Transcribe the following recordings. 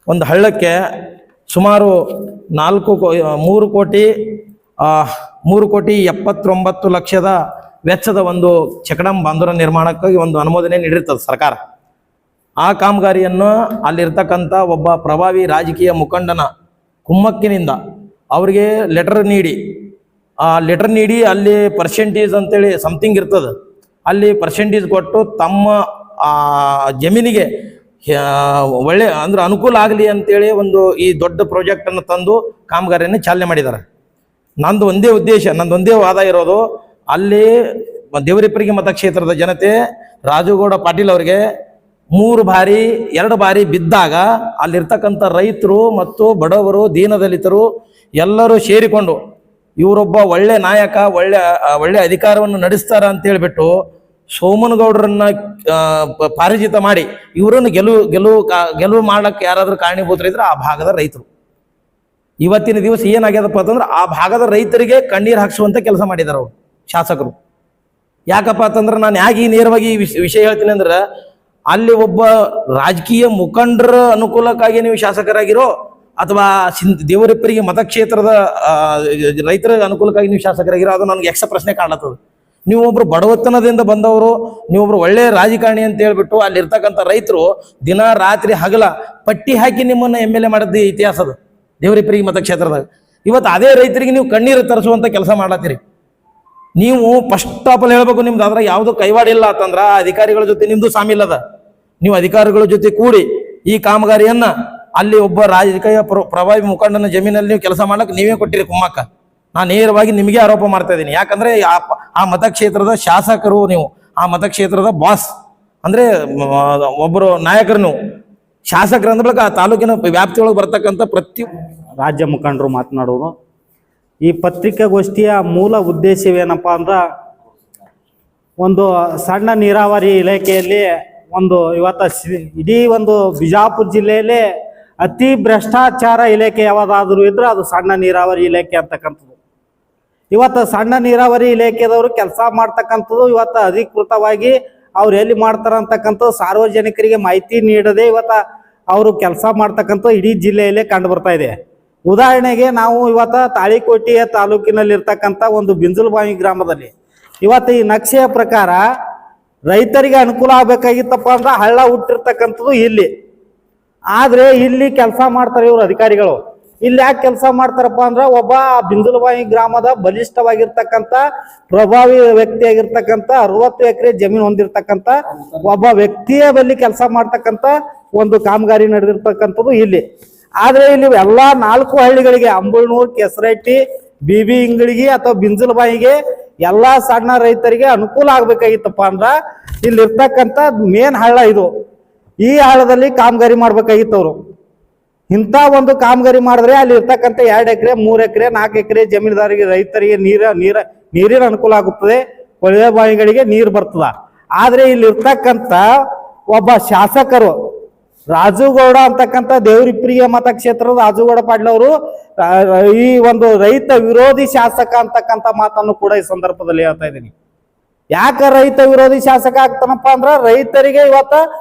ಒಂದು ಹಳ್ಳಕ್ಕೆ ಸುಮಾರು 3,79,00,000 ವೆಚ್ಚದ ಒಂದು ಚಕಡಂ ಬಾಂಧೂರ ನಿರ್ಮಾಣಕ್ಕಾಗಿ ಒಂದು ಅನುಮೋದನೆ ನೀಡಿರ್ತದೆ ಸರ್ಕಾರ. ಆ ಕಾಮಗಾರಿಯನ್ನು ಅಲ್ಲಿರ್ತಕ್ಕಂಥ ಒಬ್ಬ ಪ್ರಭಾವಿ ರಾಜಕೀಯ ಮುಖಂಡನ ಕುಮ್ಮಕ್ಕಿನಿಂದ ಅವರಿಗೆ ಲೆಟರ್ ನೀಡಿ ಅಲ್ಲಿ ಪರ್ಸೆಂಟೇಜ್ ಅಂತೇಳಿ ಸಮಥಿಂಗ್ ಇರ್ತದೆ, ಅಲ್ಲಿ ಪರ್ಸೆಂಟೇಜ್ ಕೊಟ್ಟು ತಮ್ಮ ಜಮೀನಿಗೆ ಒಳ್ಳೆ ಅಂದ್ರೆ ಅನುಕೂಲ ಆಗಲಿ ಅಂತೇಳಿ ಒಂದು ಈ ದೊಡ್ಡ ಪ್ರಾಜೆಕ್ಟನ್ನು ತಂದು ಕಾಮಗಾರಿಯನ್ನು ಚಾಲನೆ ಮಾಡಿದ್ದಾರೆ. ನಂದು ಒಂದೇ ವಾದ ಇರೋದು, ಅಲ್ಲಿ ದೇವರಿಪ್ಪರಿಗೆ ಮತಕ್ಷೇತ್ರದ ಜನತೆ ರಾಜುಗೌಡ ಪಾಟೀಲ್ ಅವರಿಗೆ 2 ಬಾರಿ ಬಿದ್ದಾಗ ಅಲ್ಲಿರ್ತಕ್ಕಂಥ ರೈತರು ಮತ್ತು ಬಡವರು ದೀನದಲಿತರು ಎಲ್ಲರೂ ಸೇರಿಕೊಂಡು ಇವರೊಬ್ಬ ಒಳ್ಳೆ ನಾಯಕ, ಒಳ್ಳೆ ಅಧಿಕಾರವನ್ನು ನಡೆಸ್ತಾರ ಅಂತ ಹೇಳ್ಬಿಟ್ಟು ಸೋಮನಗೌಡರನ್ನ ಪಾರಿಜಿತ ಮಾಡಿ ಇವರನ್ನು ಗೆಲುವು ಮಾಡಕ್ಕೆ ಯಾರಾದ್ರೂ ಕಾರಣೀಭೂತರಿದ್ರೆ ಆ ಭಾಗದ ರೈತರು. ಇವತ್ತಿನ ದಿವಸ ಏನಾಗ್ಯದಪ್ಪ ಅಂತಂದ್ರೆ ಆ ಭಾಗದ ರೈತರಿಗೆ ಕಣ್ಣೀರು ಹಾಕಿಸುವಂತ ಕೆಲಸ ಮಾಡಿದಾರೆ ಅವರು ಶಾಸಕರು. ಯಾಕಪ್ಪ ಅಂತಂದ್ರೆ ನಾನು ಯಾಕೆ ನೇರವಾಗಿ ವಿಷಯ ಹೇಳ್ತೀನಿ ಅಂದ್ರೆ, ಅಲ್ಲಿ ಒಬ್ಬ ರಾಜಕೀಯ ಮುಖಂಡರ ಅನುಕೂಲಕ್ಕಾಗಿ ನೀವು ಶಾಸಕರಾಗಿರೋ ಅಥವಾ ದೇವರಿಪ್ಪರಿಗೆ ಮತಕ್ಷೇತ್ರದ ರೈತರ ಅನುಕೂಲಕ್ಕಾಗಿ ನೀವು ಶಾಸಕರಾಗಿರೋ, ಅದು ನನಗೆ ಯಕ್ಷ ಪ್ರಶ್ನೆ ಕಾಣತ್ತದ. ನೀವೊಬ್ರು ಬಡವತನದಿಂದ ಬಂದವರು, ನೀವೊಬ್ರು ಒಳ್ಳೆ ರಾಜಕಾರಣಿ ಅಂತ ಹೇಳ್ಬಿಟ್ಟು ಅಲ್ಲಿರ್ತಕ್ಕಂಥ ರೈತರು ದಿನ ರಾತ್ರಿ ಹಗಲ ಪಟ್ಟಿ ಹಾಕಿ ನಿಮ್ಮನ್ನ MLA ಮಾಡಿದ್ದು ಇತಿಹಾಸದ ದೇವರಿಪ್ಪರಿಗೆ ಮತಕ್ಷೇತ್ರದಾಗ. ಇವತ್ತು ಅದೇ ರೈತರಿಗೆ ನೀವು ಕಣ್ಣೀರು ತರಿಸುವಂತ ಕೆಲಸ ಮಾಡತ್ತೀರಿ. ನೀವು ಫಸ್ಟ್ ಆಫ್ ಆಲ್ ಹೇಳ್ಬೇಕು, ನಿಮ್ದು ಅದ್ರ ಯಾವ್ದು ಕೈವಾಡಿಲ್ಲ ಅಂತಂದ್ರ ಅಧಿಕಾರಿಗಳ ಜೊತೆ ನಿಮ್ದು ಸಾಮಿಲ್ಲದ. ನೀವು ಅಧಿಕಾರಿಗಳ ಜೊತೆ ಕೂಡಿ ಈ ಕಾಮಗಾರಿಯನ್ನ ಅಲ್ಲಿ ಒಬ್ಬ ರಾಜಕೀಯ ಪ್ರಭಾವಿ ಮುಖಂಡನ ಜಮೀನಲ್ಲಿ ನೀವು ಕೆಲಸ ಮಾಡ್ಲಿಕ್ಕೆ ನೀವೇ ಕೊಟ್ಟಿರಿ ಕುಮ್ಮಕ್ಕ. ನಾನು ನೇರವಾಗಿ ನಿಮಗೆ ಆರೋಪ ಮಾಡ್ತಾ ಇದ್ದೀನಿ. ಯಾಕಂದ್ರೆ ಆ ಮತಕ್ಷೇತ್ರದ ಶಾಸಕರು, ನೀವು ಆ ಮತಕ್ಷೇತ್ರದ ಬಾಸ್ ಅಂದ್ರೆ ಒಬ್ಬರು ನಾಯಕರು, ನೀವು ಶಾಸಕರು ಅಂದ ಬಳಿಕ ಆ ತಾಲೂಕಿನ ವ್ಯಾಪ್ತಿಯೊಳಗೆ ಬರ್ತಕ್ಕಂಥ ರಾಜ್ಯ ಮುಖಂಡರು ಮಾತನಾಡುವುದು. ಈ ಪತ್ರಿಕಾಗೋಷ್ಠಿಯ ಮೂಲ ಉದ್ದೇಶವೇನಪ್ಪ ಅಂದ್ರೆ, ಒಂದು ಸಣ್ಣ ನೀರಾವರಿ ಇಲಾಖೆಯಲ್ಲಿ ಇಡೀ ಒಂದು ಬಿಜಾಪುರ ಜಿಲ್ಲೆಯಲ್ಲಿ ಅತಿ ಭ್ರಷ್ಟಾಚಾರ ಇಲಾಖೆ ಯಾವುದಾದ್ರೂ ಇದ್ರೆ ಅದು ಸಣ್ಣ ನೀರಾವರಿ ಇಲಾಖೆ ಅಂತಕ್ಕಂಥದ್ದು. ಇವತ್ತು ಸಣ್ಣ ನೀರಾವರಿ ಇಲಾಖೆದವರು ಕೆಲಸ ಮಾಡ್ತಕ್ಕಂಥದ್ದು ಇವತ್ತು ಅಧಿಕೃತವಾಗಿ ಅವ್ರು ಎಲ್ಲಿ ಮಾಡ್ತಾರ ಅಂತಕ್ಕಂಥದ್ದು ಸಾರ್ವಜನಿಕರಿಗೆ ಮಾಹಿತಿ ನೀಡದೆ ಇವತ್ತು ಅವರು ಕೆಲಸ ಮಾಡ್ತಕ್ಕಂಥ ಇಡೀ ಜಿಲ್ಲೆಯಲ್ಲೇ ಕಂಡು ಬರ್ತಾ ಇದೆ. ಉದಾಹರಣೆಗೆ ನಾವು ಇವತ್ತು ತಾಳಿಕೋಟೆಯ ತಾಲೂಕಿನಲ್ಲಿರ್ತಕ್ಕಂಥ ಒಂದು ಬಿಂಜಲಬಾವಿ ಗ್ರಾಮದಲ್ಲಿ ಇವತ್ತು ಈ ನಕ್ಷೆಯ ಪ್ರಕಾರ ರೈತರಿಗೆ ಅನುಕೂಲ ಆಗಬೇಕಾಗಿತ್ತಪ್ಪ ಅಂದ್ರೆ ಹಳ್ಳ ಹುಟ್ಟಿರ್ತಕ್ಕಂಥದ್ದು ಇಲ್ಲಿ. ಆದ್ರೆ ಇಲ್ಲಿ ಕೆಲಸ ಮಾಡ್ತಾರೆ ಇವರು ಅಧಿಕಾರಿಗಳು. ಇಲ್ಲಿ ಯಾಕೆ ಕೆಲಸ ಮಾಡ್ತಾರಪ್ಪ ಅಂದ್ರೆ, ಒಬ್ಬ ಬಿಂಜಲಬಾವಿ ಗ್ರಾಮದ ಬಲಿಷ್ಠವಾಗಿರ್ತಕ್ಕಂಥ ಪ್ರಭಾವಿ ವ್ಯಕ್ತಿಯಾಗಿರ್ತಕ್ಕಂಥ 60 ಎಕರೆ ಜಮೀನು ಹೊಂದಿರತಕ್ಕಂಥ ಒಬ್ಬ ವ್ಯಕ್ತಿಯ ಬಳಿ ಕೆಲಸ ಮಾಡ್ತಕ್ಕಂಥ ಒಂದು ಕಾಮಗಾರಿ ನಡೆದಿರ್ತಕ್ಕಂಥದ್ದು ಇಲ್ಲಿ. ಆದ್ರೆ ಇಲ್ಲಿ ಎಲ್ಲಾ 4 ಹಳ್ಳಿಗಳಿಗೆ ಅಂಬುಳ್ನೂರ್, ಕೆಸರಟ್ಟಿ, ಬಿಬಿ ಇಂಗಳಿಗೆ ಅಥವಾ ಬಿಂಜಲಬಾಯಿಗೆ ಎಲ್ಲಾ ಸಣ್ಣ ರೈತರಿಗೆ ಅನುಕೂಲ ಆಗ್ಬೇಕಾಗಿತ್ತಪ್ಪ ಅಂದ್ರ ಇಲ್ಲಿ ಇರ್ತಕ್ಕಂಥ ಮೇನ್ ಹಳ್ಳ ಇದು. ಈ ಹಳ್ಳದಲ್ಲಿ ಕಾಮಗಾರಿ ಮಾಡ್ಬೇಕಾಗಿತ್ತು ಅವರು. ಇಂಥ ಒಂದು ಕಾಮಗಾರಿ ಮಾಡಿದ್ರೆ ಅಲ್ಲಿ ಇರ್ತಕ್ಕಂಥ 2 ಎಕರೆ 3 ಎಕರೆ 4 ಎಕರೆ ಜಮೀನುದಾರಿಗೆ ರೈತರಿಗೆ ನೀರಿನ ಅನುಕೂಲ ಆಗುತ್ತದೆ, ಕೊಳವೆ ಬಾವಿಗಳಿಗೆ ನೀರು ಬರ್ತದ. ಆದ್ರೆ ಇಲ್ಲಿ ಇರ್ತಕ್ಕಂಥ ಒಬ್ಬ ಶಾಸಕರು ರಾಜುಗೌಡ ಅಂತಕ್ಕಂಥ ದೇವರಿಪ್ಪರಿಗೆ ಮತಕ್ಷೇತ್ರದ ರಾಜುಗೌಡ ಪಾಟೀಲ್ ಅವರು ಈ ಒಂದು ರೈತ ವಿರೋಧಿ ಶಾಸಕ ಅಂತಕ್ಕಂಥ ಮಾತನ್ನು ಕೂಡ ಈ ಸಂದರ್ಭದಲ್ಲಿ ಹೇಳ್ತಾ ಇದ್ದೀನಿ. ಯಾಕ ರೈತ ವಿರೋಧಿ ಶಾಸಕ ಆಗ್ತಾನಪ್ಪ ಅಂದ್ರ, ರೈತರಿಗೆ ಇವತ್ತ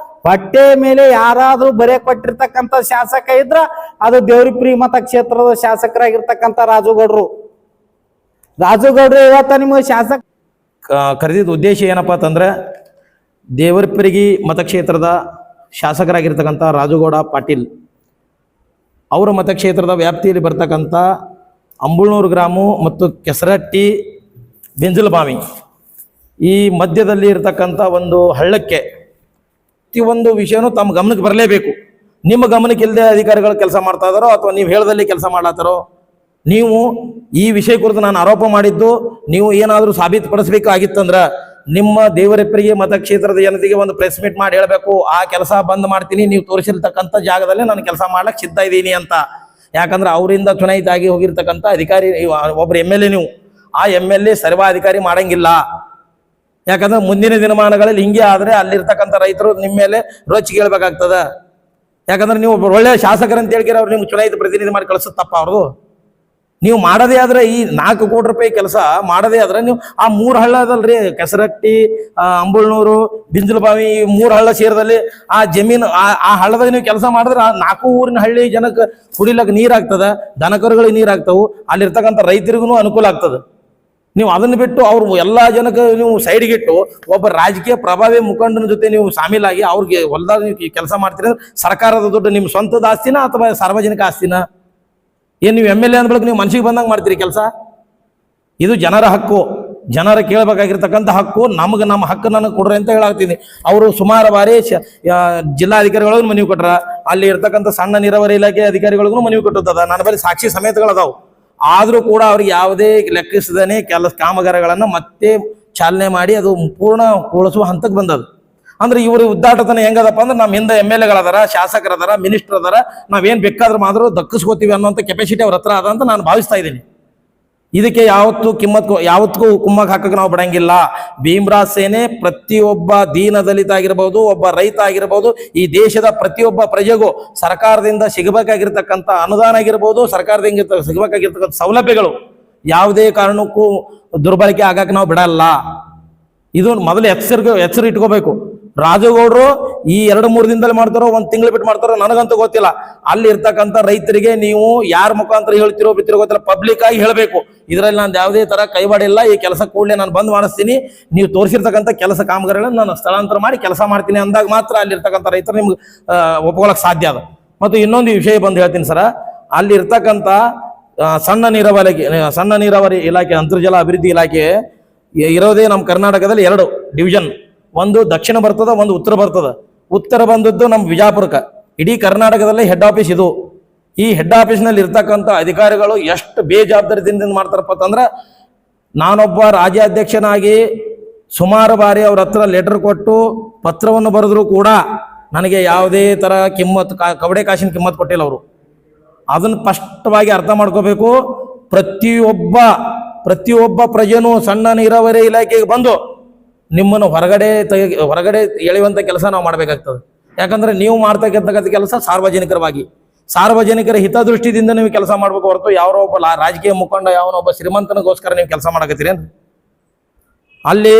ಹೊಟ್ಟೆ ಮೇಲೆ ಯಾರಾದ್ರೂ ಬರೆ ಕೊಟ್ಟಿರ್ತಕ್ಕಂಥ ಶಾಸಕ ಇದ್ರ ಅದು ದೇವರಿಪ್ಪರಿಗೆ ಮತಕ್ಷೇತ್ರದ ಶಾಸಕರಾಗಿರ್ತಕ್ಕಂಥ ರಾಜುಗೌಡ್ರು ಇವತ್ತ ನಿಮ್ಗೆ ಶಾಸಕ ಕರೆದಿದ್ದ ಉದ್ದೇಶ ಏನಪ್ಪಾ ಅಂತಂದ್ರೆ, ದೇವರಿಪ್ಪರಿಗೆ ಮತಕ್ಷೇತ್ರದ ಶಾಸಕರಾಗಿರ್ತಕ್ಕಂಥ ರಾಜುಗೌಡ ಪಾಟೀಲ್ ಅವರ ಮತಕ್ಷೇತ್ರದ ವ್ಯಾಪ್ತಿಯಲ್ಲಿ ಬರ್ತಕ್ಕಂಥ ಅಂಬುಳ್ನೂರು ಗ್ರಾಮ ಮತ್ತು ಕೆಸರಟ್ಟಿ, ಬಿಂಜಲಬಾವಿ ಈ ಮಧ್ಯದಲ್ಲಿ ಇರತಕ್ಕಂಥ ಒಂದು ಹಳ್ಳಕ್ಕೆ ಒಂದು ವಿಷಯನೂ ತಮ್ಮ ಗಮನಕ್ಕೆ ಬರಲೇಬೇಕು. ನಿಮ್ಮ ಗಮನಕ್ಕೆ ಇಲ್ಲದೆ ಅಧಿಕಾರಿಗಳು ಕೆಲಸ ಮಾಡ್ತಾ ಇದಾರೋ ಅಥವಾ ನೀವು ಹೇಳದಲ್ಲಿ ಕೆಲಸ ಮಾಡ್ಲಾತಾರೋ, ನೀವು ಈ ವಿಷಯ ಕುರಿತು ನಾನು ಆರೋಪ ಮಾಡಿದ್ದು ನೀವು ಏನಾದರೂ ಸಾಬೀತುಪಡಿಸಬೇಕಾಗಿತ್ತಂದ್ರೆ ನಿಮ್ಮ ದೇವರಿಪ್ಪರಿಗೆ ಮತಕ್ಷೇತ್ರದ ಜನತೆಗೆ ಒಂದು ಪ್ರೆಸ್ ಮೀಟ್ ಮಾಡಿ ಹೇಳಬೇಕು, ಆ ಕೆಲಸ ಬಂದ್ ಮಾಡ್ತೀನಿ, ನೀವು ತೋರಿಸಿರ್ತಕ್ಕಂಥ ಜಾಗದಲ್ಲಿ ನಾನು ಕೆಲಸ ಮಾಡ್ಲಿಕ್ಕೆ ಸಿದ್ಧ ಇದ್ದೀನಿ ಅಂತ. ಯಾಕಂದ್ರೆ ಅವರಿಂದ ಚುನಾಯಿತ ಆಗಿ ಹೋಗಿರ್ತಕ್ಕಂಥ ಅಧಿಕಾರಿ ಒಬ್ರು MLA, ನೀವು ಆ MLA ಸರ್ವಾಧಿಕಾರಿ ಮಾಡಂಗಿಲ್ಲ. ಯಾಕಂದ್ರೆ ಮುಂದಿನ ದಿನಮಾನಗಳಲ್ಲಿ ಹಿಂಗೆ ಆದ್ರೆ ಅಲ್ಲಿರ್ತಕ್ಕಂಥ ರೈತರು ನಿಮ್ಮ ಮೇಲೆ ರೊಚ್ಚಿಗೆ ಹೇಳ್ಬೇಕಾಗ್ತದ. ಯಾಕಂದ್ರೆ ನೀವು ಒಳ್ಳೆ ಶಾಸಕರಂತ ಹೇಳ್ಕಿರ ಅವ್ರು ನಿಮ್ಗೆ ಚುನಾಯಿತ ಪ್ರತಿನಿಧಿ ಮಾಡಿ ಕಳಿಸುತ್ತಪ್ಪ ಅವ್ರದು. ನೀವು ಮಾಡದೇ ಆದ್ರೆ ಈ 4 ಕೋಟಿ ರೂಪಾಯಿ ಕೆಲಸ ಮಾಡದೇ ಆದ್ರೆ ನೀವು ಆ 3 ಹಳ್ಳ ಅದಲ್ರಿ, ಕೆಸರಟ್ಟಿ, ಅಂಬುಳ್ನೂರು, ಬಿಂಜಲಬಾವಿ, ಈ 3 ಹಳ್ಳ ಸೇರಿದಲ್ಲಿ ಆ ಜಮೀನು ಆ ಹಳ್ಳದಾಗ ನೀವು ಕೆಲಸ ಮಾಡಿದ್ರೆ ಆ 4 ಊರಿನ ಹಳ್ಳಿ ಜನಕ್ಕೆ ಕುಡಿಲಕ್ಕೆ ನೀರಾಗ್ತದ, ದನಕರುಗಳಿಗೆ ನೀರಾಗ್ತವು, ಅಲ್ಲಿರ್ತಕ್ಕಂಥ ರೈತರಿಗೂ ಅನುಕೂಲ ಆಗ್ತದೆ. ನೀವು ಅದನ್ನು ಬಿಟ್ಟು ಅವ್ರು ಎಲ್ಲಾ ಜನಕ್ಕೆ ನೀವು ಸೈಡ್ಗಿಟ್ಟು ಒಬ್ಬ ರಾಜಕೀಯ ಪ್ರಭಾವಿ ಮುಖಂಡನ ಜೊತೆ ನೀವು ಶಾಮೀಲಾಗಿ ಅವ್ರಿಗೆ ಹೊಲ್ದಾಗ ನೀವು ಕೆಲಸ ಮಾಡ್ತೀರಿ ಅಂದ್ರೆ ಸರ್ಕಾರದ ದುಡ್ಡು ನಿಮ್ಮ ಸ್ವಂತದ ಆಸ್ತಿನ ಅಥವಾ ಸಾರ್ವಜನಿಕ ಆಸ್ತಿನ? ಏನ್ ನೀವು MLA ಅಂದ ಬಳಿಕ ನೀವು ಮನ್ಸಿಗೆ ಬಂದಂಗೆ ಮಾಡ್ತೀರಿ ಕೆಲಸ? ಇದು ಜನರ ಹಕ್ಕು, ಜನರ ಕೇಳಬೇಕಾಗಿರ್ತಕ್ಕಂಥ ಹಕ್ಕು. ನಮ್ಗೆ ನಮ್ಮ ಹಕ್ಕು ನನಗೆ ಕೊಡ್ರಿ ಅಂತ ಹೇಳಾಗ್ತೀನಿ. ಅವರು ಸುಮಾರು ಬಾರಿ ಜಿಲ್ಲಾಧಿಕಾರಿಗಳಿಗೂ ಮನವಿ ಕೊಟ್ರ, ಅಲ್ಲಿ ಇರ್ತಕ್ಕಂಥ ಸಣ್ಣ ನೀರಾವರಿ ಇಲಾಖೆ ಅಧಿಕಾರಿಗಳಿಗೂ ಮನವಿ ಕೊಟ್ಟದ. ನನ್ನ ಬಳಿ ಸಾಕ್ಷಿ ಸಮೇತಗಳದಾವು. ಆದ್ರೂ ಕೂಡ ಅವ್ರಿಗೆ ಯಾವುದೇ ಲೆಕ್ಕಿಸದೇನೆ ಕಾಮಗಾರಿಗಳನ್ನು ಮತ್ತೆ ಚಾಲನೆ ಮಾಡಿ ಅದು ಪೂರ್ಣಗೊಳಿಸುವ ಹಂತಕ್ಕೆ ಬಂದದು. ಅಂದ್ರೆ ಇವರು ಉದ್ದಾಟತನ ಹೆಂಗದಪ್ಪ ಅಂದ್ರೆ ನಮ್ಮ ಹಿಂದೆ MLAಗಳದಾರ, ಶಾಸಕರದಾರ, ಮಿನಿಸ್ಟರ್ ಅದಾರ, ನಾವೇನ್ ಬೇಕಾದ್ರೂ ಮಾತ್ರ ದಕ್ಕಿಸ್ಕೋತೀವಿ ಅನ್ನೋಂಥ ಕೆಪಾಸಿಟಿ ಅವ್ರ ಹತ್ರ ಅದ ಅಂತ ನಾನು ಭಾವಿಸ್ತಾ ಇದ್ದೀನಿ. ಇದಕ್ಕೆ ಯಾವತ್ತೂ ಕುಮ್ಮಕ್ ಹಾಕಕ್ಕೆ ನಾವು ಬಿಡಂಗಿಲ್ಲ. ಭೀಮರಾಜ್ ಸೇನೆ ಪ್ರತಿಯೊಬ್ಬ ದೀನ ದಲಿತ ಆಗಿರ್ಬೋದು, ಒಬ್ಬ ರೈತ ಆಗಿರ್ಬೋದು, ಈ ದೇಶದ ಪ್ರತಿಯೊಬ್ಬ ಪ್ರಜೆಗೂ ಸರ್ಕಾರದಿಂದ ಸಿಗಬೇಕಾಗಿರ್ತಕ್ಕಂಥ ಅನುದಾನ ಆಗಿರ್ಬೋದು, ಸರ್ಕಾರದಿಂದ ಸಿಗಬೇಕಾಗಿರ್ತಕ್ಕಂಥ ಸೌಲಭ್ಯಗಳು ಯಾವುದೇ ಕಾರಣಕ್ಕೂ ದುರ್ಬಳಕೆ ಆಗಕ್ಕೆ ನಾವು ಬಿಡಲ್ಲ. ಇದು ಮೊದಲು ಎಚ್ಚರ ಇಟ್ಕೋಬೇಕು. ರಾಜಗೌಡರು ಈ 2-3 ದಿನದಲ್ಲಿ ಮಾಡ್ತಾರೋ, 1 ತಿಂಗಳು ಬಿಟ್ಟು ಮಾಡ್ತಾರೋ ನನಗಂತೂ ಗೊತ್ತಿಲ್ಲ. ಅಲ್ಲಿ ಇರ್ತಕ್ಕಂಥ ರೈತರಿಗೆ ನೀವು ಯಾರ ಮುಖಾಂತರ ಹೇಳ್ತಿರೋ ಬಿತ್ತಿರೋ ಗೊತ್ತಿಲ್ಲ, ಪಬ್ಲಿಕ್ ಆಗಿ ಹೇಳಬೇಕು. ಇದರಲ್ಲಿ ನಾನು ಯಾವುದೇ ತರ ಕೈವಾಡಿಲ್ಲ, ಈ ಕೆಲಸ ಕೂಡಲೇ ನಾನು ಬಂದ್ ಮಾಡಿಸ್ತೀನಿ, ನೀವು ತೋರಿಸಿರ್ತಕ್ಕಂಥ ಕೆಲಸ ಕಾಮಗಾರಿಗಳನ್ನು ನಾನು ಸ್ಥಳಾಂತರ ಮಾಡಿ ಕೆಲಸ ಮಾಡ್ತೀನಿ ಅಂದಾಗ ಮಾತ್ರ ಅಲ್ಲಿರ್ತಕ್ಕಂಥ ರೈತರು ನಿಮ್ಗೆ ಒಪ್ಕೊಳ್ಳೋಕೆ ಸಾಧ್ಯ ಅದ. ಮತ್ತು ಇನ್ನೊಂದು ವಿಷಯ ಬಂದು ಹೇಳ್ತೀನಿ ಸರ, ಅಲ್ಲಿ ಇರ್ತಕ್ಕಂಥ ಸಣ್ಣ ನೀರಾವರಿ ಇಲಾಖೆ, ಅಂತರ್ಜಲ ಅಭಿವೃದ್ಧಿ ಇಲಾಖೆ ಇರೋದೇ ನಮ್ಮ ಕರ್ನಾಟಕದಲ್ಲಿ 2 ಡಿವಿಷನ್. ಒಂದು ದಕ್ಷಿಣ ಬರ್ತದ, ಒಂದು ಉತ್ತರ ಬರ್ತದ. ಉತ್ತರ ಬಂದದ್ದು ನಮ್ಮ ವಿಜಾಪುರಕ್ಕೆ. ಇಡೀ ಕರ್ನಾಟಕದಲ್ಲೇ ಹೆಡ್ ಆಫೀಸ್ ಇದು. ಈ ಹೆಡ್ ಆಫೀಸ್ನಲ್ಲಿ ಇರ್ತಕ್ಕಂಥ ಅಧಿಕಾರಿಗಳು ಎಷ್ಟು ಬೇಜವಾಬ್ದಾರಿದಿಂದ ಮಾಡ್ತಾರಪ್ಪ ಅಂತಂದ್ರೆ, ನಾನೊಬ್ಬ ರಾಜ್ಯಾಧ್ಯಕ್ಷನಾಗಿ ಸುಮಾರು ಬಾರಿ ಅವ್ರ ಹತ್ರ ಲೆಟರ್ ಕೊಟ್ಟು ಪತ್ರವನ್ನು ಬರೆದ್ರು ಕೂಡ ನನಗೆ ಯಾವುದೇ ತರ ಕವಡೆ ಕಾಸಿನ ಕಿಮ್ಮತ್ ಕೊಟ್ಟಿಲ್ಲ ಅವರು. ಅದನ್ನು ಸ್ಪಷ್ಟವಾಗಿ ಅರ್ಥ ಮಾಡ್ಕೋಬೇಕು. ಪ್ರತಿಯೊಬ್ಬ ಪ್ರಜೆನೂ ಸಣ್ಣ ನೀರಾವರಿ ಇಲಾಖೆಗೆ ಬಂದು ನಿಮ್ಮನ್ನು ಹೊರಗಡೆ ಎಳೆಯುವಂಥ ಕೆಲಸ ನಾವು ಮಾಡಬೇಕಾಗ್ತದೆ. ಯಾಕಂದ್ರೆ ನೀವು ಮಾಡ್ತಕ್ಕಂಥ ಕೆಲಸ ಸಾರ್ವಜನಿಕರ ಹಿತದೃಷ್ಟಿಯಿಂದ ನೀವು ಕೆಲಸ ಮಾಡ್ಬೇಕು ಹೊರತು ಯಾರೋ ಒಬ್ಬ ರಾಜಕೀಯ ಮುಖಂಡ, ಯಾವನೊಬ್ಬ ಶ್ರೀಮಂತನಿಗೋಸ್ಕರ ನೀವು ಕೆಲಸ ಮಾಡಕತ್ತೀರೇನು? ಅಲ್ಲಿ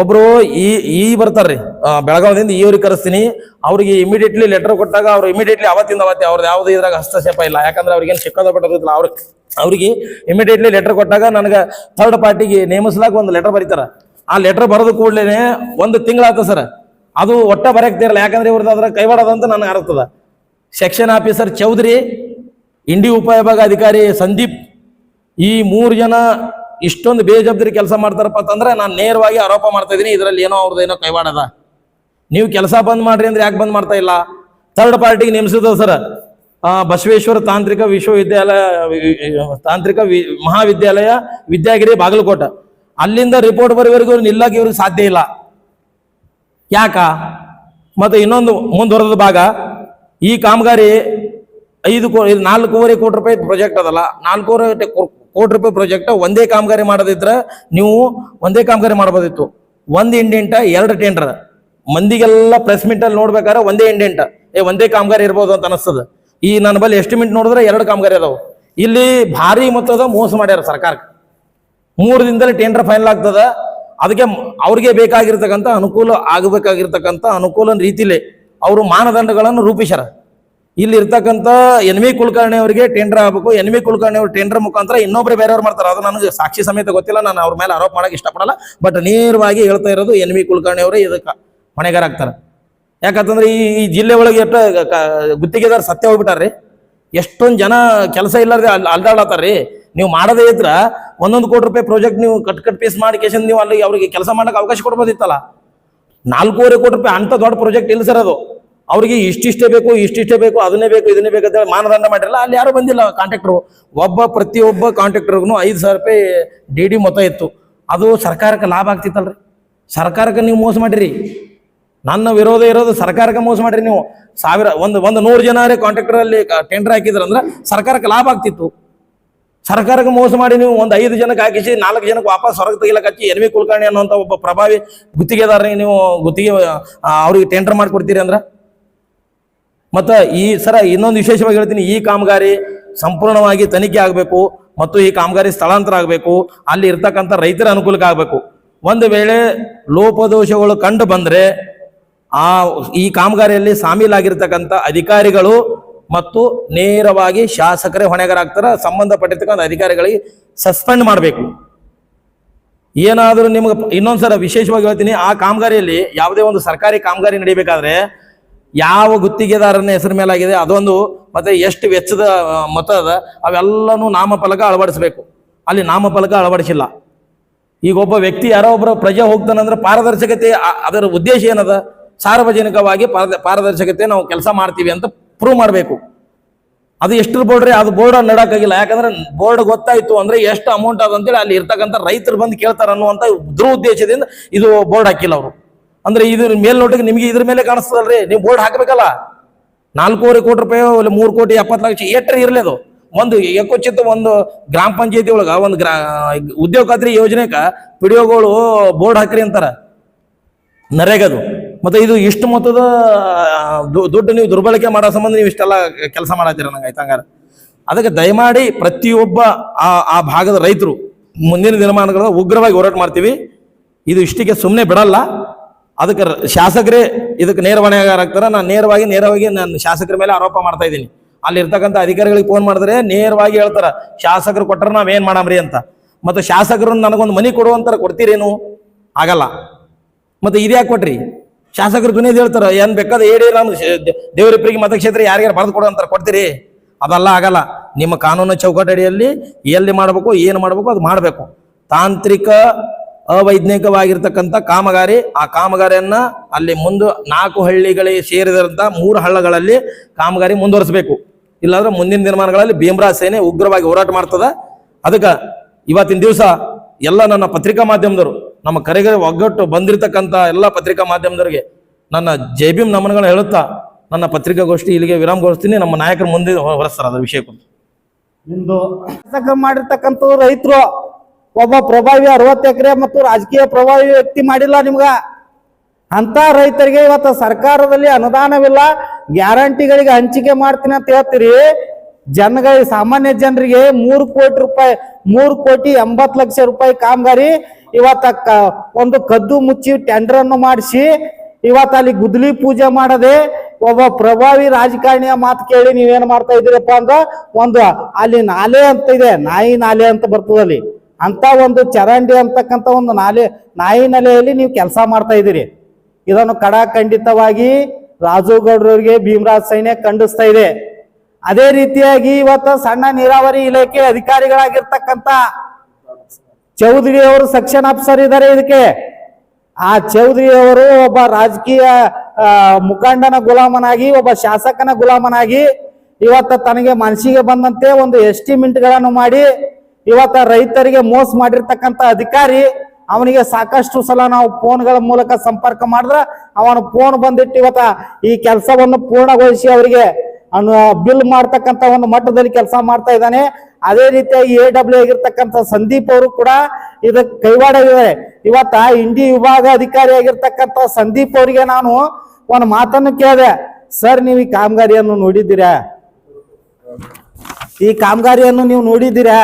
ಒಬ್ರು ಈ ಬರ್ತಾರ್ರಿ ಬೆಳಗಾವದಿಂದ, ಇವ್ರಿಗೆ ಕರೆಸ್ತೀನಿ. ಅವ್ರಿಗೆ ಇಮಿಡಿಯೇಟ್ಲಿ ಲೆಟರ್ ಕೊಟ್ಟಾಗ ಅವ್ರು ಇಮಿಡಿಯೇಟ್ಲಿ ಅವತ್ತಿಂದ ಅವ್ರದ್ದು ಯಾವುದೇ ಇದ್ರಾಗ ಹಸ್ತಕ್ಷೇಪ ಇಲ್ಲ. ಯಾಕಂದ್ರೆ ಅವ್ರಿಗೇನು ಶಿಕ್ಕದ ಪಟ್ಟದಿಲ್ಲ. ಅವ್ರಿಗೆ ಇಮಿಡಿಯೇಟ್ಲಿ ಲೆಟರ್ ಕೊಟ್ಟಾಗ ನನಗೆ ಥರ್ಡ್ ಪಾರ್ಟಿಗೆ ನೇಮಿಸಲಾಗ ಒಂದು ಲೆಟರ್ ಬರೀತಾರ. ಆ ಲೆಟರ್ ಬರೆದು ಕೂಡಲೇ 1 ತಿಂಗಳಾಯ್ತು ಸರ್, ಅದು ಒಟ್ಟ ಬರೆಯಕ್ತಿರಲ್ಲ. ಯಾಕಂದ್ರೆ ಇವ್ರದ್ದು ಅದ್ರ ಕೈವಾಡದಂತ ನನಗೆ ಅರ್ಥದ. ಸೆಕ್ಷನ್ ಆಫೀಸರ್ ಚೌಧರಿ, ಇಂಡಿ ಉಪವಿಭಾಗ ಅಧಿಕಾರಿ ಸಂದೀಪ್, ಈ 3 ಜನ ಇಷ್ಟೊಂದು ಬೇಜವಾಬ್ದಾರಿ ಕೆಲಸ ಮಾಡ್ತಾರಪ್ಪ ಅಂತಂದ್ರೆ ನಾನು ನೇರವಾಗಿ ಆರೋಪ ಮಾಡ್ತಾ ಇದ್ದೀನಿ, ಇದರಲ್ಲಿ ಅವ್ರದ್ದೇನೋ ಕೈವಾಡದ. ನೀವು ಕೆಲಸ ಬಂದ್ ಮಾಡ್ರಿ ಅಂದ್ರೆ ಯಾಕೆ ಬಂದ್ ಮಾಡ್ತಾ ಇಲ್ಲ? ಥರ್ಡ್ ಪಾರ್ಟಿಗೆ ನೇಮಿಸಿದ ಸರ್, ಬಸವೇಶ್ವರ ತಾಂತ್ರಿಕ ಮಹಾವಿದ್ಯಾಲಯ ವಿದ್ಯಾಗಿರಿ ಬಾಗಲಕೋಟೆ. ಅಲ್ಲಿಂದ ರಿಪೋರ್ಟ್ ಬರೋವರೆಗೂ ನಿಲ್ಲಕ್ಕೆ ಇವ್ರಿಗೆ ಸಾಧ್ಯ ಇಲ್ಲ. ಯಾಕ? ಮತ್ತೆ ಇನ್ನೊಂದು ಮುಂದುವರೆದ ಭಾಗ, ಈ ಕಾಮಗಾರಿ 4.5 ಕೋಟಿ ರೂಪಾಯಿ ಪ್ರಾಜೆಕ್ಟ್ ಅದಲ್ಲ. 4.5 ಕೋಟಿ ರೂಪಾಯಿ ಪ್ರಾಜೆಕ್ಟ್ ಒಂದೇ ಕಾಮಗಾರಿ ಮಾಡೋದಿದ್ರೆ ನೀವು ಒಂದೇ ಕಾಮಗಾರಿ ಮಾಡ್ಬೋದಿತ್ತು. 1 ಇಂಡೆಂಟ 2 ಟೆಂಡರ್. ಮಂದಿಗೆಲ್ಲ ಪ್ರೆಸ್ ಮೀಟ್ ಅಲ್ಲಿ ನೋಡ್ಬೇಕಾದ್ರೆ ಒಂದೇ ಇಂಡೆಂಟ, ಒಂದೇ ಕಾಮಗಾರಿ ಇರ್ಬೋದು ಅಂತ ಅನಿಸ್ತದ. ಈ ನನ್ನ ಬಳಿ ಎಸ್ಟಿಮೇಟ್ ನೋಡಿದ್ರೆ 2 ಕಾಮಗಾರಿ ಅದಾವು. ಇಲ್ಲಿ ಭಾರಿ ಮೊತ್ತದ ಮೋಸ ಮಾಡ್ಯಾರ ಸರ್ಕಾರಕ್ಕೆ. 3 ದಿನದಲ್ಲಿ ಟೆಂಡರ್ ಫೈನಲ್ ಆಗ್ತದ. ಅದಕ್ಕೆ ಅವ್ರಿಗೆ ಬೇಕಾಗಿರ್ತಕ್ಕಂಥ ಅನುಕೂಲ ರೀತಿಲೇ ಅವರು ಮಾನದಂಡಗಳನ್ನು ರೂಪಿಸ್ಯಾರ. ಇಲ್ಲಿ ಇರ್ತಕ್ಕಂಥ NV ಕುಲಕರ್ಣಿ ಅವರಿಗೆ ಟೆಂಡರ್ ಆಗಬೇಕು. NV ಕುಲಕರ್ಣಿ ಅವ್ರ ಟೆಂಡರ್ ಮುಖಾಂತರ ಇನ್ನೊಬ್ರು ಬೇರೆಯವ್ರು ಮಾಡ್ತಾರೆ. ಅದು ನನಗೆ ಸಾಕ್ಷಿ ಸಮೇತ ಗೊತ್ತಿಲ್ಲ, ನಾನು ಅವ್ರ ಮೇಲೆ ಆರೋಪ ಮಾಡಕ್ಕೆ ಇಷ್ಟಪಡಲ್ಲ. ಬಟ್ ನೇರವಾಗಿ ಹೇಳ್ತಾ ಇರೋದು NV ಕುಲಕರ್ಣಿ ಅವರೇ ಇದಕ್ಕೆ ಹೊಣೆಗಾರ ಆಗ್ತಾರೆ. ಯಾಕಂತಂದ್ರೆ ಈ ಜಿಲ್ಲೆ ಒಳಗೆ ಎಷ್ಟು ಗುತ್ತಿಗೆದಾರ ಸತ್ಯ ಹೋಗ್ಬಿಟ್ಟಾರ್ರಿ. ಎಷ್ಟೊಂದು ಜನ ಕೆಲಸ ಇಲ್ಲಾರ್ದೆ ಅಲ್ದಾಡತ್ತಾರ್ರಿ. ನೀವು ಮಾಡದೇ ಇದ್ರ 1 ಕೋಟಿ ರೂಪಾಯಿ ಪ್ರಾಜೆಕ್ಟ್ ನೀವು ಕಟ್ ಪೀಸ್ ಮಾಡಿ ಕೇಶನ್ ನೀವು ಅಲ್ಲಿ ಅವ್ರಿಗೆ ಕೆಲಸ ಮಾಡಕ್ಕೆ ಅವಕಾಶ ಕೊಡ್ಬೋದಿತ್ತಲ್ಲ. 4.5 ಕೋಟಿ ರೂಪಾಯಿ ಅಂತ ದೊಡ್ಡ ಪ್ರಾಜೆಕ್ಟ್ ಇಲ್ಲ ಸರ್ ಅದು. ಅವ್ರಿಗೆ ಇಷ್ಟಿಷ್ಟೇ ಬೇಕು, ಅದನ್ನೇ ಬೇಕು, ಇದನ್ನೇ ಬೇಕು ಅಂತ ಮಾನದಂಡ ಮಾಡಿರಲ್ಲ. ಅಲ್ಲಿ ಯಾರು ಬಂದಿಲ್ಲ ಕಾಂಟ್ರಾಕ್ಟ್ರು. ಪ್ರತಿಯೊಬ್ಬ ಕಾಂಟ್ರಾಕ್ಟರ್ಗೂ 5,000 ರೂಪಾಯಿ DD ಮೊತ್ತ ಇತ್ತು. ಅದು ಸರ್ಕಾರಕ್ಕೆ ಲಾಭ ಆಗ್ತಿತ್ತಲ್ರಿ. ಸರ್ಕಾರಕ್ಕೆ ನೀವು ಮೋಸ ಮಾಡಿರಿ. ನನ್ನ ವಿರೋಧ ಇರೋದು ಸರ್ಕಾರಕ್ಕೆ ಮೋಸ ಮಾಡಿರಿ ನೀವು. ಒಂದು 100 ಜನ ಕಾಂಟ್ರಾಕ್ಟರ್ ಅಲ್ಲಿ ಟೆಂಡರ್ ಹಾಕಿದ್ರಂದ್ರೆ ಸರ್ಕಾರಕ್ಕೆ ಲಾಭ ಆಗ್ತಿತ್ತು. ಸರ್ಕಾರಕ್ಕೆ ಮೋಸ ಮಾಡಿ ನೀವು 5 ಜನಕ್ಕೆ ಹಾಕಿಸಿ 4 ಜನಕ್ಕೆ ವಾಪಸ್ ಹೊರಗೆ ತೆಗಿಲಕ್ಕೆ ಹಚ್ಚಿ NV ಕುಲಕರ್ಣಿ ಅನ್ನುವಂಥ ಒಬ್ಬ ಪ್ರಭಾವಿ ಗುತ್ತಿಗೆದಾರರಿಗೆ ನೀವು ಅವ್ರಿಗೆ ಟೆಂಡರ್ ಮಾಡಿಕೊಡ್ತೀರಿ ಅಂದ್ರೆ. ಮತ್ತು ಇನ್ನೊಂದು ವಿಶೇಷವಾಗಿ ಹೇಳ್ತೀನಿ, ಈ ಕಾಮಗಾರಿ ಸಂಪೂರ್ಣವಾಗಿ ತನಿಖೆ ಆಗಬೇಕು. ಮತ್ತು ಈ ಕಾಮಗಾರಿ ಸ್ಥಳಾಂತರ ಆಗಬೇಕು, ಅಲ್ಲಿ ಇರ್ತಕ್ಕಂಥ ರೈತರ ಅನುಕೂಲಕ್ಕೆ ಆಗಬೇಕು. ಒಂದು ವೇಳೆ ಲೋಪದೋಷಗಳು ಕಂಡು ಬಂದ್ರೆ ಈ ಕಾಮಗಾರಿಯಲ್ಲಿ ಸಾಮೀಲಾಗಿರ್ತಕ್ಕಂಥ ಅಧಿಕಾರಿಗಳು ಮತ್ತು ನೇರವಾಗಿ ಶಾಸಕರೇ ಹೊಣೆಗಾರಾಗ್ತಾರ. ಸಂಬಂಧಪಟ್ಟಿರ್ತಕ್ಕಂಥ ಅಧಿಕಾರಿಗಳಿಗೆ ಸಸ್ಪೆಂಡ್ ಮಾಡಬೇಕು. ಏನಾದರೂ ನಿಮ್ಗೆ ಇನ್ನೊಂದ್ಸಲ ವಿಶೇಷವಾಗಿ ಹೇಳ್ತೀನಿ, ಆ ಕಾಮಗಾರಿಯಲ್ಲಿ ಯಾವುದೇ ಒಂದು ಸರ್ಕಾರಿ ಕಾಮಗಾರಿ ನಡಿಬೇಕಾದ್ರೆ ಯಾವ ಗುತ್ತಿಗೆದಾರನ ಹೆಸರು ಮೇಲಾಗಿದೆ ಅದೊಂದು, ಮತ್ತೆ ಎಷ್ಟು ವೆಚ್ಚದ ಮೊತ್ತ ಅದ ಅವೆಲ್ಲನೂ ನಾಮಫಲಕ ಅಳವಡಿಸಬೇಕು. ಅಲ್ಲಿ ನಾಮಫಲಕ ಅಳವಡಿಸಿಲ್ಲ. ಈಗ ಒಬ್ಬ ವ್ಯಕ್ತಿ ಯಾರೋ ಒಬ್ಬರ ಪ್ರಜೆ ಹೋಗ್ತಾನಂದ್ರೆ ಪಾರದರ್ಶಕತೆ, ಅದರ ಉದ್ದೇಶ ಏನದ, ಸಾರ್ವಜನಿಕವಾಗಿ ಪಾರದರ್ಶಕತೆ ನಾವು ಕೆಲಸ ಮಾಡ್ತೀವಿ ಅಂತ ಪ್ರೂವ್ ಮಾಡಬೇಕು. ಅದು ಎಷ್ಟು ಬೋರ್ಡ್ರಿ, ಅದು ಬೋರ್ಡ್ ನಡಕ್ಕಾಗಿಲ್ಲ. ಯಾಕಂದ್ರೆ ಬೋರ್ಡ್ ಗೊತ್ತಾಯ್ತು ಅಂದ್ರೆ ಎಷ್ಟು ಅಮೌಂಟ್ ಅದಂತೇಳಿ ಅಲ್ಲಿ ಇರ್ತಕ್ಕಂಥ ರೈತರು ಬಂದು ಕೇಳ್ತಾರ ಅನ್ನುವಂಥ ದುರುದ್ದೇಶದಿಂದ ಇದು ಬೋರ್ಡ್ ಹಾಕಿಲ್ಲ ಅವರು. ಅಂದ್ರೆ ಇದ್ರ ಮೇಲ್ನೋಟಿಗೆ ನಿಮಗೆ ಇದ್ರ ಮೇಲೆ ಕಾಣಿಸ್ತದಲ್ರಿ, ನೀವು ಬೋರ್ಡ್ ಹಾಕಬೇಕಲ್ಲ. 4.25 ಕೋಟಿ ರೂಪಾಯಿ 3 ಕೋಟಿ 70 ಲಕ್ಷ ಎಟ್ರೆ ಇರಲಿ. ಅದು ಒಂದು ಏಕೋಚಿತ ಒಂದು ಗ್ರಾಮ ಪಂಚಾಯತಿ ಒಳಗ ಒಂದು ಉದ್ಯೋಗ ಖಾತ್ರಿ ಯೋಜನೆಕ ಪಿಡಿಒಗಳು ಬೋರ್ಡ್ ಹಾಕ್ರಿ ಅಂತಾರ, ನರೇಗದು. ಮತ್ತೆ ಇದು ಇಷ್ಟು ಮೊತ್ತದ ದುಡ್ಡು ನೀವು ದುರ್ಬಳಕೆ ಮಾಡೋ ಸಂಬಂಧ ನೀವು ಇಷ್ಟೆಲ್ಲ ಕೆಲಸ ಮಾಡತ್ತೀರ ನಂಗೆ ಆಯ್ತಂಗಾರ. ಅದಕ್ಕೆ ದಯಮಾಡಿ ಪ್ರತಿಯೊಬ್ಬ ಆ ಭಾಗದ ರೈತರು ಮುಂದಿನ ದಿನಮಾನಗಳ ಉಗ್ರವಾಗಿ ಹೋರಾಟ ಮಾಡ್ತೀವಿ. ಇದು ಇಷ್ಟಿಗೆ ಸುಮ್ಮನೆ ಬಿಡಲ್ಲ. ಅದಕ್ಕೆ ಶಾಸಕರೇ ಇದಕ್ಕೆ ನೇರ ಹೊಣೆಗಾರಾಗ್ತಾರೆ. ನಾನು ನೇರವಾಗಿ ನಾನು ಶಾಸಕರ ಮೇಲೆ ಆರೋಪ ಮಾಡ್ತಾ ಇದ್ದೀನಿ. ಅಲ್ಲಿ ಇರ್ತಕ್ಕಂಥ ಅಧಿಕಾರಿಗಳಿಗೆ ಫೋನ್ ಮಾಡಿದ್ರೆ ನೇರವಾಗಿ ಹೇಳ್ತಾರ, ಶಾಸಕರು ಕೊಟ್ಟರೆ ನಾವೇನ್ ಮಾಡಮ್ರಿ ಅಂತ. ಮತ್ತೆ ಶಾಸಕರನ್ನ ನನಗೊಂದು ಮನಿ ಕೊಡುವಂತಾರ, ಕೊಡ್ತೀರೇನು? ಆಗಲ್ಲ. ಮತ್ತೆ ಇದ್ಯಾಕೆ ಕೊಟ್ರಿ? ಶಾಸಕರು ದುನಿಯದ್ ಹೇಳ್ತಾರ, ಏನ್ ಬೇಕಾದ ಹೇಳಿ ನಾನು ದೇವರಿಪ್ಪರಿಗೆ ಮತಕ್ಷೇತ್ರ ಯಾರ್ಯಾರು ಬರೆದು ಕೊಡು ಅಂತಾರೆ, ಕೊಡ್ತೀರಿ? ಅದೆಲ್ಲ ಆಗಲ್ಲ. ನಿಮ್ಮ ಕಾನೂನು ಚೌಕಟ್ಟಡಿಯಲ್ಲಿ ಎಲ್ಲಿ ಮಾಡಬೇಕು, ಏನು ಮಾಡಬೇಕು ಅದು ಮಾಡಬೇಕು. ತಾಂತ್ರಿಕ ಅವೈಜ್ಞಾನಿಕವಾಗಿರ್ತಕ್ಕಂಥ ಕಾಮಗಾರಿ, ಆ ಕಾಮಗಾರಿಯನ್ನ ಅಲ್ಲಿ ಮುಂದೆ 4 ಹಳ್ಳಿಗಳಿಗೆ ಸೇರಿದಂತ 3 ಹಳ್ಳಗಳಲ್ಲಿ ಕಾಮಗಾರಿ ಮುಂದುವರಿಸಬೇಕು. ಇಲ್ಲಾಂದ್ರೆ ಮುಂದಿನ ದಿನಮಾನಗಳಲ್ಲಿ ಭೀಮರಾಜ್ ಸೇನೆ ಉಗ್ರವಾಗಿ ಹೋರಾಟ ಮಾಡ್ತದ. ಅದಕ್ಕೆ ಇವತ್ತಿನ ದಿವಸ ಎಲ್ಲ ನನ್ನ ಪತ್ರಿಕಾ ಮಾಧ್ಯಮದವರು, ನಮ್ಮ ಕರೆಗೆ ಒಗ್ಗಟ್ಟು ಬಂದಿರತಕ್ಕಂಥ ಎಲ್ಲ ಪತ್ರಿಕಾ ಮಾಧ್ಯಮದವರಿಗೆ ನನ್ನ ಜೈ ಭೀಮ್ ನಮನಗಳನ್ನ ಹೇಳುತ್ತಾ ನನ್ನ ಪತ್ರಿಕಾಗೋಷ್ಠಿ ಇಲ್ಲಿಗೆ ವಿರಾಮಗೊಳಿಸ್ತೀನಿ. ನಮ್ಮ ನಾಯಕರು ಮುಂದೆ ಹೊರಸ್ತಾರೆ ಅದ್ರ ವಿಷಯ ಕುರಿತು. ಇಂದು ಮಾಡಿರ್ತಕ್ಕಂಥ ರೈತರು ಒಬ್ಬ ಪ್ರಭಾವಿ 60 ಎಕರೆ ಮತ್ತು ರಾಜಕೀಯ ಪ್ರಭಾವಿ ವ್ಯಕ್ತಿ ಮಾಡಿಲ್ಲ ನಿಮ್ಗ. ಅಂತ ರೈತರಿಗೆ ಇವತ್ತು ಸರ್ಕಾರದಲ್ಲಿ ಅನುದಾನವಿಲ್ಲ, ಗ್ಯಾರಂಟಿಗಳಿಗೆ ಹಂಚಿಕೆ ಮಾಡ್ತೀನಿ ಅಂತ ಹೇಳ್ತೀರಿ. ಜನಗಳಿಗೆ, ಸಾಮಾನ್ಯ ಜನರಿಗೆ 3 ಕೋಟಿ ರೂಪಾಯಿ 3,80,00,000 ರೂಪಾಯಿ ಕಾಮಗಾರಿ ಇವತ್ತ ಒಂದು ಕದ್ದು ಮುಚ್ಚಿ ಟೆಂಡರ್ ಅನ್ನು ಮಾಡಿಸಿ ಇವತ್ತು ಅಲ್ಲಿ ಗುದ್ಲಿ ಪೂಜೆ ಮಾಡದೆ ಒಬ್ಬ ಪ್ರಭಾವಿ ರಾಜಕಾರಣಿಯ ಮಾತು ಕೇಳಿ ನೀವೇನ್ ಮಾಡ್ತಾ ಇದ್ದೀರಪ್ಪ ಅಂದ್ರ, ಒಂದು ಅಲ್ಲಿ ನಾಲೆ ಅಂತ ಇದೆ, ನಾಯಿ ನಾಲೆ ಅಂತ ಬರ್ತದಲ್ಲಿ, ಅಂತ ಒಂದು ಚರಂಡಿ ಅಂತಕ್ಕಂಥ ಒಂದು ನಾಯಿ ನೆಲೆಯಲ್ಲಿ ನೀವು ಕೆಲಸ ಮಾಡ್ತಾ ಇದ್ದೀರಿ. ಇದನ್ನು ಖಂಡಿತವಾಗಿ ರಾಜುಗೌಡ್ರವ್ರಿಗೆ ಭೀಮರಾಜ್ ಸೈನ್ಯ ಖಂಡಿಸ್ತಾ ಇದೆ. ಅದೇ ರೀತಿಯಾಗಿ ಇವತ್ತು ಸಣ್ಣ ನೀರಾವರಿ ಇಲಾಖೆ ಅಧಿಕಾರಿಗಳಾಗಿರ್ತಕ್ಕಂಥ ಚೌಧರಿ ಅವರು ಸೆಕ್ಷನ್ ಆಫೀಸರ್ ಇದ್ದಾರೆ ಇದಕ್ಕೆ. ಆ ಚೌಧರಿ ಅವರು ಒಬ್ಬ ರಾಜಕೀಯ ಮುಖಂಡನ ಗುಲಾಮನಾಗಿ, ಒಬ್ಬ ಶಾಸಕನ ಗುಲಾಮನಾಗಿ ಇವತ್ತ ತನಗೆ ಮನಸ್ಸಿಗೆ ಬಂದಂತೆ ಒಂದು ಎಸ್ಟಿಮೇಟ್ಗಳನ್ನು ಮಾಡಿ ಇವತ್ತ ರೈತರಿಗೆ ಮೋಸ ಮಾಡಿರ್ತಕ್ಕಂಥ ಅಧಿಕಾರಿ. ಅವನಿಗೆ ಸಾಕಷ್ಟು ಸಲ ನಾವು ಫೋನ್ಗಳ ಮೂಲಕ ಸಂಪರ್ಕ ಮಾಡಿದ್ರೆ ಅವನ ಫೋನ್ ಬಂದಿಟ್ಟು ಇವತ್ತ ಈ ಕೆಲಸವನ್ನು ಪೂರ್ಣಗೊಳಿಸಿ ಅವರಿಗೆ ಬಿಲ್ ಮಾಡ್ತಕ್ಕಂಥ ಒಂದು ಮಟ್ಟದಲ್ಲಿ ಕೆಲಸ ಮಾಡ್ತಾ ಇದ್ದಾನೆ. ಅದೇ ರೀತಿಯಾಗಿ AW ಆಗಿರ್ತಕ್ಕಂಥ ಸಂದೀಪ್ ಅವರು ಕೂಡ ಇದಕ್ಕೆ ಕೈವಾಡವಿದ್ದಾರೆ. ಇವತ್ತ ಇಂಡಿ ವಿಭಾಗ ಅಧಿಕಾರಿ ಆಗಿರ್ತಕ್ಕಂಥ ಸಂದೀಪ್ ಅವರಿಗೆ ನಾನು ಒಂದು ಮಾತನ್ನು ಕೇಳಿದೆ, ಸರ್ ನೀವು ಈ ಕಾಮಗಾರಿಯನ್ನು ನೋಡಿದ್ದೀರಾ? ಈ ಕಾಮಗಾರಿಯನ್ನು ನೀವು ನೋಡಿದ್ದೀರಾ?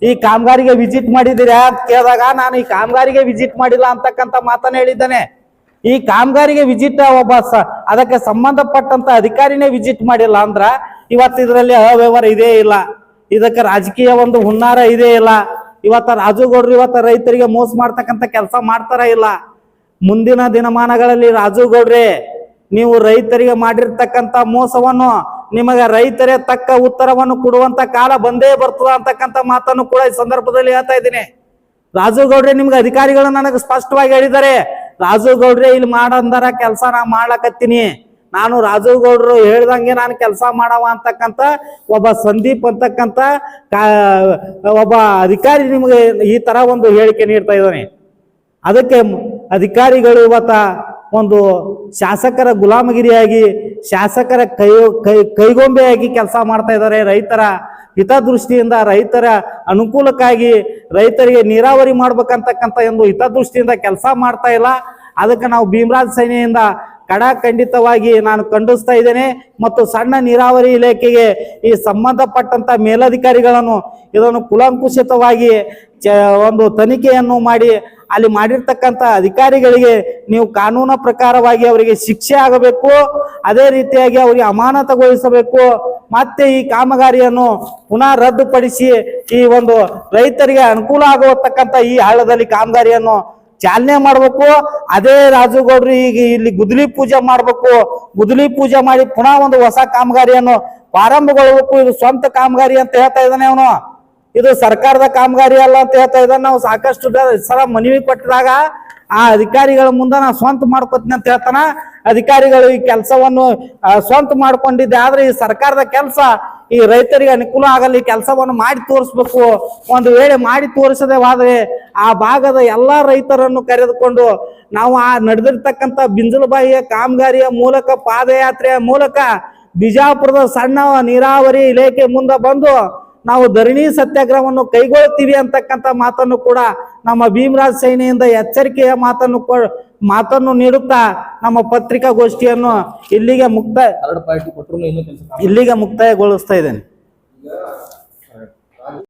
ಈ ಕಾಮಗಾರಿಗೆ ವಿಸಿಟ್ ಮಾಡಿದ್ದೀರಾ ಅಂತ ಕೇಳಿದಾಗ ನಾನು ಈ ಕಾಮಗಾರಿಗೆ ವಿಸಿಟ್ ಮಾಡಿಲ್ಲ ಅಂತಕ್ಕಂಥ ಮಾತನ್ನ ಹೇಳಿದ್ದಾನೆ. ಈ ಕಾಮಗಾರಿಗೆ ವಿಸಿಟ್ ಒಬ್ಬ ಅದಕ್ಕೆ ಸಂಬಂಧಪಟ್ಟಂತ ಅಧಿಕಾರಿನೇ ವಿಸಿಟ್ ಮಾಡಿಲ್ಲ ಅಂದ್ರ ಇವತ್ತು ಇದರಲ್ಲಿ ಅವ್ಯವಹಾರ ಇದೇ ಇಲ್ಲ, ಇದಕ್ಕೆ ರಾಜಕೀಯ ಒಂದು ಹುನ್ನಾರ ಇದೇ ಇಲ್ಲ. ಇವತ್ತ ರಾಜುಗೌಡ್ರು ಇವತ್ತ ರೈತರಿಗೆ ಮೋಸ ಮಾಡ್ತಕ್ಕಂಥ ಕೆಲಸ ಮಾಡ್ತಾರ ಇಲ್ಲ. ಮುಂದಿನ ದಿನಮಾನಗಳಲ್ಲಿ ರಾಜುಗೌಡ್ರೆ ನೀವು ರೈತರಿಗೆ ಮಾಡಿರ್ತಕ್ಕಂಥ ಮೋಸವನ್ನು ನಿಮಗೆ ರೈತರೇ ತಕ್ಕ ಉತ್ತರವನ್ನು ಕೊಡುವಂತ ಕಾಲ ಬಂದೇ ಬರ್ತದ ಅಂತಕ್ಕಂಥ ಮಾತನ್ನು ಕೂಡ ಈ ಸಂದರ್ಭದಲ್ಲಿ ಹೇಳ್ತಾ ಇದ್ದೀನಿ. ರಾಜುಗೌಡ್ರೆ ನಿಮ್ಗೆ ಅಧಿಕಾರಿಗಳು ನನಗೆ ಸ್ಪಷ್ಟವಾಗಿ ಹೇಳಿದ್ದಾರೆ, ರಾಜುಗೌಡ್ರೆ ಇಲ್ಲಿ ಮಾಡಂದಾರ ಕೆಲಸ ನಾ ಮಾಡ್ಲಕತ್ತೀನಿ, ನಾನು ರಾಜುಗೌಡ್ರು ಹೇಳ್ದಂಗೆ ನಾನು ಕೆಲಸ ಮಾಡವ ಅಂತಕ್ಕಂಥ ಒಬ್ಬ ಸಂದೀಪ್ ಅಂತಕ್ಕಂಥ ಒಬ್ಬ ಅಧಿಕಾರಿ ನಿಮಗೆ ಈ ತರ ಒಂದು ಹೇಳಿಕೆ ನೀಡ್ತಾ ಇದ್ದಾನೆ. ಅದಕ್ಕೆ ಅಧಿಕಾರಿಗಳು ಇವತ್ತ ಒಂದು ಶಾಸಕರ ಗುಲಾಮಗಿರಿಯಾಗಿ, ಶಾಸಕರ ಕೈಗೊಂಬೆಯಾಗಿ ಕೆಲಸ ಮಾಡ್ತಾ ಇದ್ದಾರೆ. ರೈತರ ಹಿತದೃಷ್ಟಿಯಿಂದ, ರೈತರ ಅನುಕೂಲಕ್ಕಾಗಿ, ರೈತರಿಗೆ ನೀರಾವರಿ ಮಾಡ್ಬೇಕಂತಕ್ಕಂಥ ಒಂದು ಹಿತದೃಷ್ಟಿಯಿಂದ ಕೆಲಸ ಮಾಡ್ತಾ ಇಲ್ಲ. ಅದಕ್ಕೆ ನಾವು ಭೀಮರಾಜ್ ಸೇನೆಯಿಂದ ಖಂಡಿತವಾಗಿ ನಾನು ಖಂಡಿಸ್ತಾ ಇದ್ದೇನೆ. ಮತ್ತು ಸಣ್ಣ ನೀರಾವರಿ ಇಲಾಖೆಗೆ ಈ ಸಂಬಂಧಪಟ್ಟಂತ ಮೇಲಧಿಕಾರಿಗಳನ್ನು ಇದನ್ನು ಕುಲಂಕುಷಿತವಾಗಿ ಒಂದು ತನಿಖೆಯನ್ನು ಮಾಡಿ ಅಲ್ಲಿ ಮಾಡಿರ್ತಕ್ಕಂಥ ಅಧಿಕಾರಿಗಳಿಗೆ ನೀವು ಕಾನೂನು ಪ್ರಕಾರವಾಗಿ ಅವರಿಗೆ ಶಿಕ್ಷೆ ಆಗಬೇಕು. ಅದೇ ರೀತಿಯಾಗಿ ಅವರಿಗೆ ಅಮಾನತುಗೊಳಿಸಬೇಕು. ಮತ್ತೆ ಈ ಕಾಮಗಾರಿಯನ್ನು ಪುನಃ ರದ್ದುಪಡಿಸಿ ಈ ಒಂದು ರೈತರಿಗೆ ಅನುಕೂಲ ಆಗುವತಕ್ಕಂಥ ಈ ಹಳ್ಳದಲ್ಲಿ ಕಾಮಗಾರಿಯನ್ನು ಚಾಲನೆ ಮಾಡಬೇಕು. ಅದೇ ರಾಜುಗೌಡ್ರು ಈಗ ಇಲ್ಲಿ ಗುದ್ದಲಿ ಪೂಜೆ ಮಾಡಬೇಕು. ಗುದ್ದಲಿ ಪೂಜೆ ಮಾಡಿ ಪುನಃ ಒಂದು ಹೊಸ ಕಾಮಗಾರಿಯನ್ನು ಪ್ರಾರಂಭಗೊಳ್ಳಬೇಕು. ಇದು ಸ್ವಂತ ಕಾಮಗಾರಿ ಅಂತ ಹೇಳ್ತಾ ಇದ್ದಾನೆ ಅವನು. ಇದು ಸರ್ಕಾರದ ಕಾಮಗಾರಿ ಅಲ್ಲ ಅಂತ ಹೇಳ್ತಾ ಇದ್ದಾನೆ. ನಾವು ಸಾಕಷ್ಟು ಸಲ ಮನವಿ ಕೊಟ್ಟಿದಾಗ ಆ ಅಧಿಕಾರಿಗಳ ಮುಂದೆ ನಾ ಸ್ವಂತ ಮಾಡ್ಕೊತೀನಿ ಅಂತ ಹೇಳ್ತಾನ. ಅಧಿಕಾರಿಗಳು ಈ ಕೆಲಸವನ್ನು ಸ್ವಂತ ಮಾಡ್ಕೊಂಡಿದ್ದೆ, ಆದ್ರೆ ಈ ಸರ್ಕಾರದ ಕೆಲಸ ಈ ರೈತರಿಗೆ ಅನುಕೂಲ ಆಗಲ್ಲ. ಈ ಕೆಲಸವನ್ನು ಮಾಡಿ ತೋರಿಸ್ಬೇಕು. ಒಂದು ವೇಳೆ ಮಾಡಿ ತೋರಿಸದೆ ಹೋದ್ರೆ ಆ ಭಾಗದ ಎಲ್ಲಾ ರೈತರನ್ನು ಕರೆದುಕೊಂಡು ನಾವು ಆ ನಡೆದಿರ್ತಕ್ಕಂಥ ಬಿಂಜಲಬಾಯಿಯ ಕಾಮಗಾರಿಯ ಮೂಲಕ ಪಾದಯಾತ್ರೆಯ ಮೂಲಕ ಬಿಜಾಪುರದ ಸಣ್ಣ ನೀರಾವರಿ ಇಲಾಖೆ ಮುಂದೆ ಬಂದು ನಾವು ಧರಣಿ ಸತ್ಯಾಗ್ರಹವನ್ನು ಕೈಗೊಳ್ಳುತ್ತೀವಿ ಅಂತಕ್ಕಂಥ ಮಾತನ್ನು ಕೂಡ ನಮ್ಮ ಭೀಮರಾಜ್ ಸೇನೆಯಿಂದ ಎಚ್ಚರಿಕೆಯ ಮಾತನ್ನು ನೀಡುತ್ತಾ ನಮ್ಮ ಪತ್ರಿಕಾಗೋಷ್ಠಿಯನ್ನು ಇಲ್ಲಿಗೆ ಮುಕ್ತಾಯಗೊಳಿಸ್ತಾ ಇದ್ದೇನೆ.